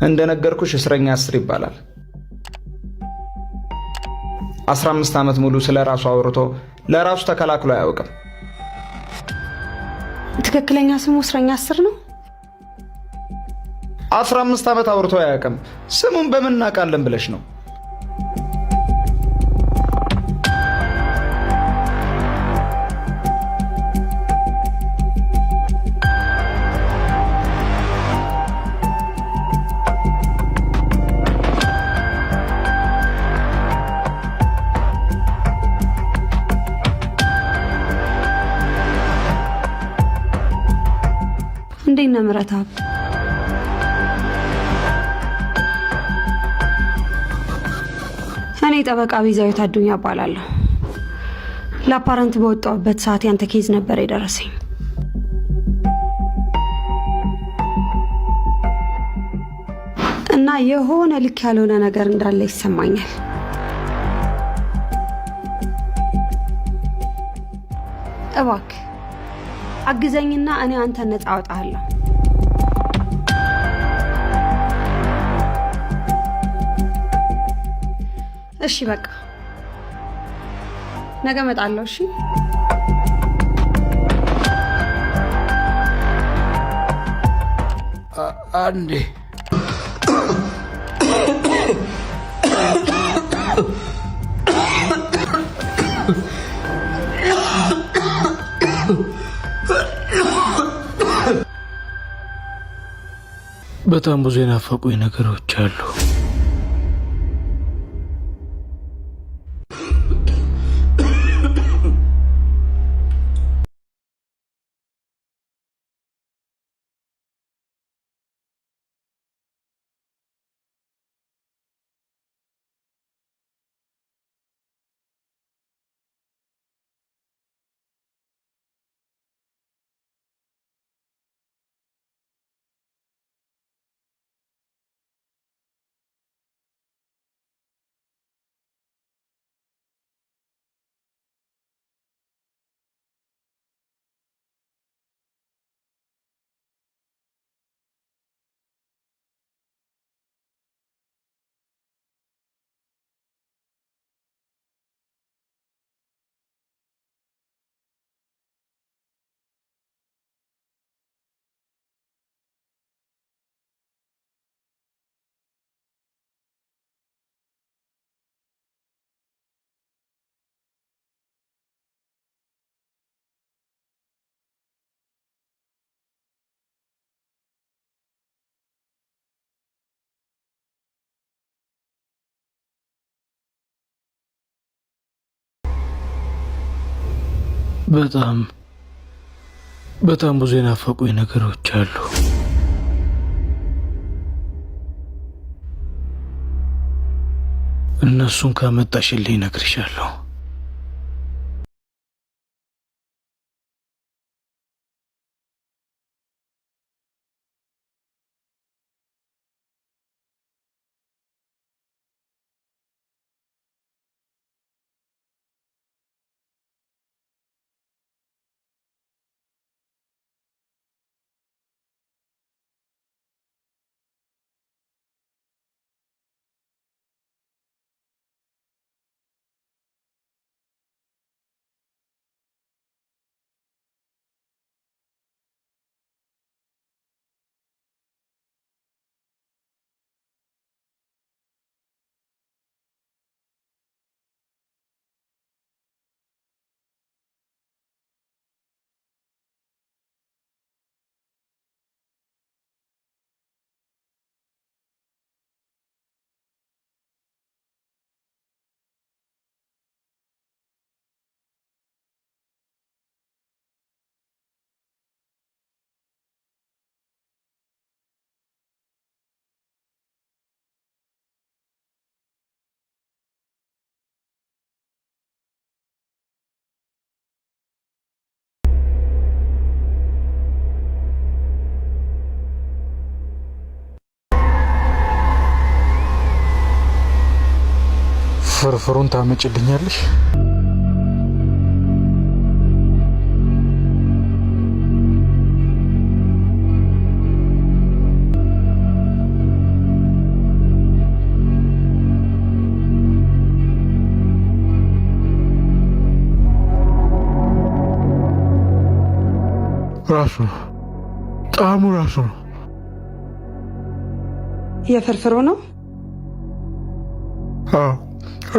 እንደነገርኩሽ እስረኛ 10 ይባላል። 15 ዓመት ሙሉ ስለራሱ አውርቶ ለራሱ ተከላክሎ አያውቅም። ትክክለኛ ስሙ እስረኛ 10 ነው። 15 ዓመት አውርቶ አያውቅም። ስሙን በምን እናውቃለን ብለሽ ነው? እንዴት ነው ምረታብ? እኔ ጠበቃ ቤዛዊት አዱኛ እባላለሁ። ለአፓረንት በወጣሁበት ሰዓት ያንተ ኬዝ ነበር የደረሰኝ። እና የሆነ ልክ ያልሆነ ነገር እንዳለ ይሰማኛል። እባክህ አግዘኝና እኔ አንተን ነፃ አወጣለሁ። እሺ በቃ ነገ እመጣለሁ። እሺ አንዴ በጣም ብዙ የናፈቁኝ ነገሮች አሉ። በጣም ብዙ የናፈቁኝ ነገሮች አሉ። እነሱን ካመጣሽልኝ እነግርሻለሁ። ፍርፍሩን ታመጭልኛለሽ? ራሱ ነው። ጣዕሙ ራሱ ነው። የፍርፍሩ ነው? አዎ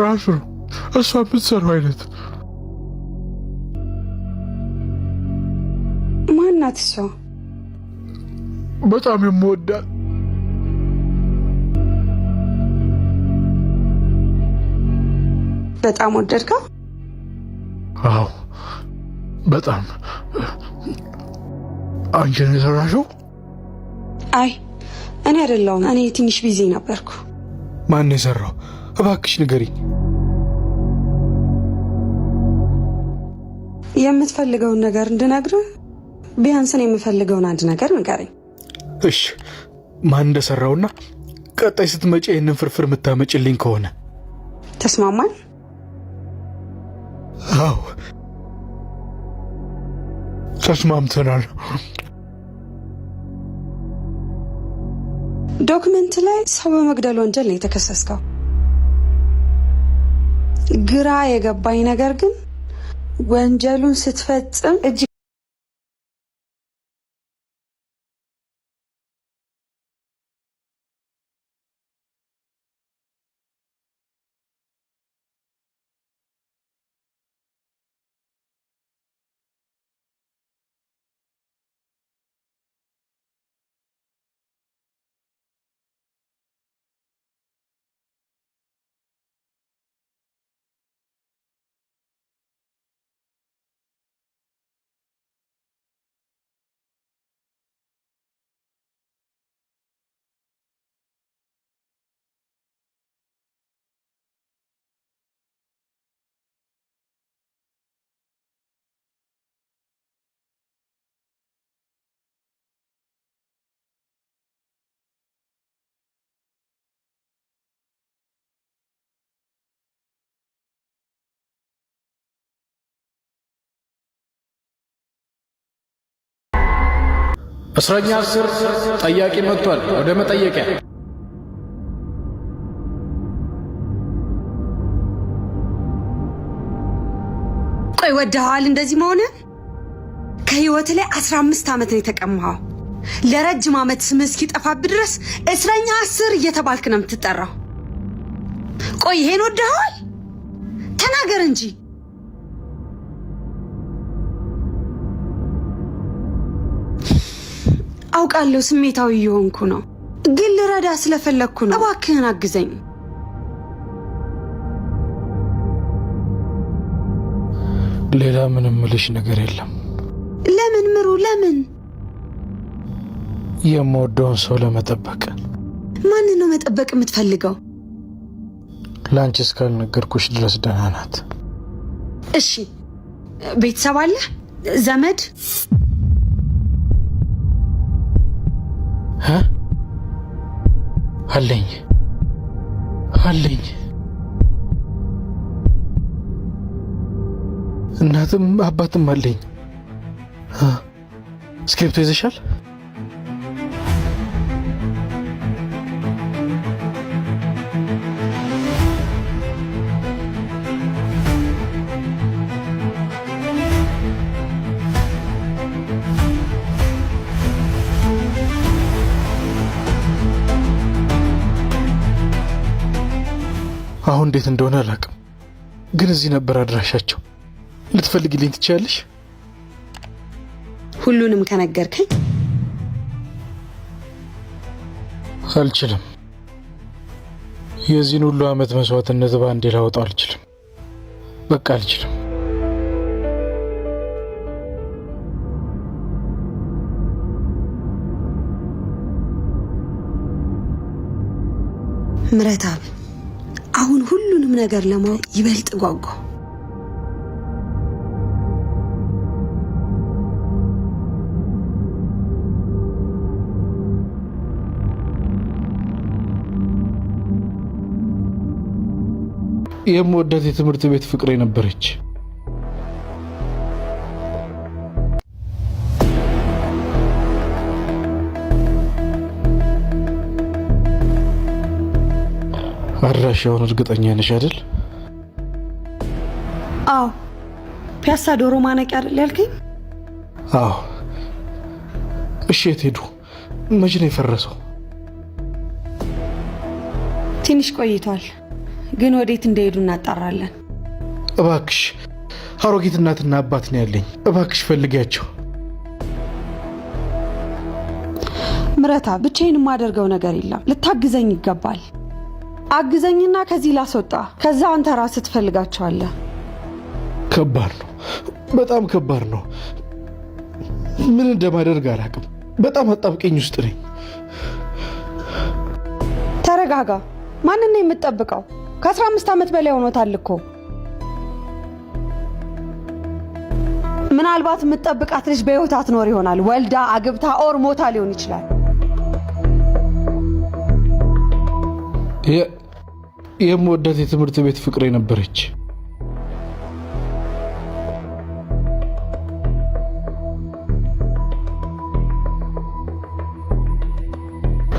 ራሱ ነው። እሷ የምትሰራው አይነት። ማናት እሷ? በጣም የምወዳት። በጣም ወደድከው? አዎ በጣም። አንቺ ነው የሰራሽው? አይ እኔ አይደለሁም። እኔ ትንሽ ቢዚ ነበርኩ። ማን ነው የሰራው? እባክሽ ንገሪኝ። የምትፈልገውን ነገር እንድነግርህ ቢያንስ እኔ የምፈልገውን አንድ ነገር ንገረኝ። እሺ ማን እንደሰራውና ቀጣይ ስትመጪ ይህንን ፍርፍር የምታመጭልኝ ከሆነ ተስማማን? አዎ ተስማምተናል። ዶክመንት ላይ ሰው በመግደል ወንጀል ነው የተከሰስከው። ግራ የገባኝ ነገር ግን ወንጀሉን ስትፈጽም እጅ እስረኛ 10 ጠያቂ መጥቷል። ወደ መጠየቂያ። ቆይ ወደሃል እንደዚህ መሆነ? ከህይወት ላይ 15 ዓመት ነው የተቀማው። ለረጅም ዓመት ስምህ እስኪጠፋብህ ድረስ እስረኛ 10 እየተባልክ ነው የምትጠራው። ቆይ ይሄን ወደሃል? ተናገር እንጂ። አውቃለሁ ስሜታዊ እየሆንኩ ነው፣ ግን ልረዳ ስለፈለግኩ ነው። እባክህን አግዘኝ። ሌላ ምንም ምልሽ ነገር የለም። ለምን ምሩ? ለምን? የምወደውን ሰው ለመጠበቅ። ማንን ነው መጠበቅ የምትፈልገው? ለአንቺ እስካልነገርኩሽ ድረስ ደህና ናት። እሺ ቤተሰብ አለ? ዘመድ? አለኝ እናትም አባትም አለኝ። እስክሪፕቶ ይዘሻል? አሁን እንዴት እንደሆነ አላውቅም፣ ግን እዚህ ነበር አድራሻቸው። ልትፈልግልኝ ትችያለሽ? ሁሉንም ከነገርከኝ። አልችልም። የዚህን ሁሉ ዓመት መስዋዕትነት በአንዴ ላወጣው አልችልም። በቃ አልችልም። ምረታብ አሁን ሁሉንም ነገር ለማወቅ ይበልጥ ጓጓ። የምወዳት የትምህርት ቤት ፍቅሬ ነበረች። አድራሻውን እርግጠኛ ነሽ አይደል? አዎ ፒያሳ ዶሮ ማነቂያ አይደል ያልከኝ? አዎ እሺ የት ሄዱ? መቼ ነው የፈረሰው? ትንሽ ቆይቷል፣ ግን ወዴት እንደሄዱ እናጣራለን። እባክሽ አሮጊት እናትና አባት ነው ያለኝ። እባክሽ ፈልጊያቸው። ምረታ፣ ብቻዬን የማደርገው ነገር የለም። ልታግዘኝ ይገባል። አግዘኝና ከዚህ ላስወጣ። ከዛ አንተ ራስህ ትፈልጋቸዋለህ። ከባድ ነው፣ በጣም ከባድ ነው። ምን እንደማደርግ አላውቅም። በጣም አጣብቀኝ ውስጥ ነኝ። ተረጋጋ። ማንን ነው የምትጠብቀው? ከ15 ዓመት በላይ ሆኖታል እኮ። ምናልባት የምትጠብቃት ልጅ በሕይወት አትኖር ይሆናል። ወልዳ አግብታ ኦር ሞታ ሊሆን ይችላል። የምወዳት የትምህርት ቤት ፍቅሬ ነበረች።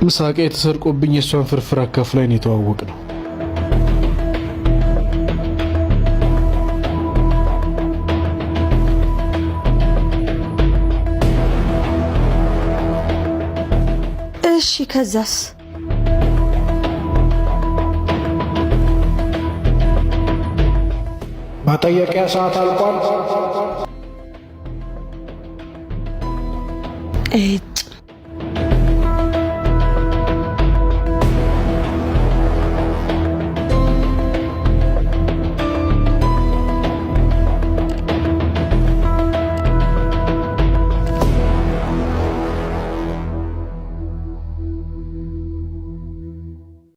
ምሳቄ የተሰርቆብኝ የሷን ፍርፍር አካፍላኝ ነው የተዋወቅነው። እሺ ከዛስ? መጠየቂያ ሰዓት አልቋል።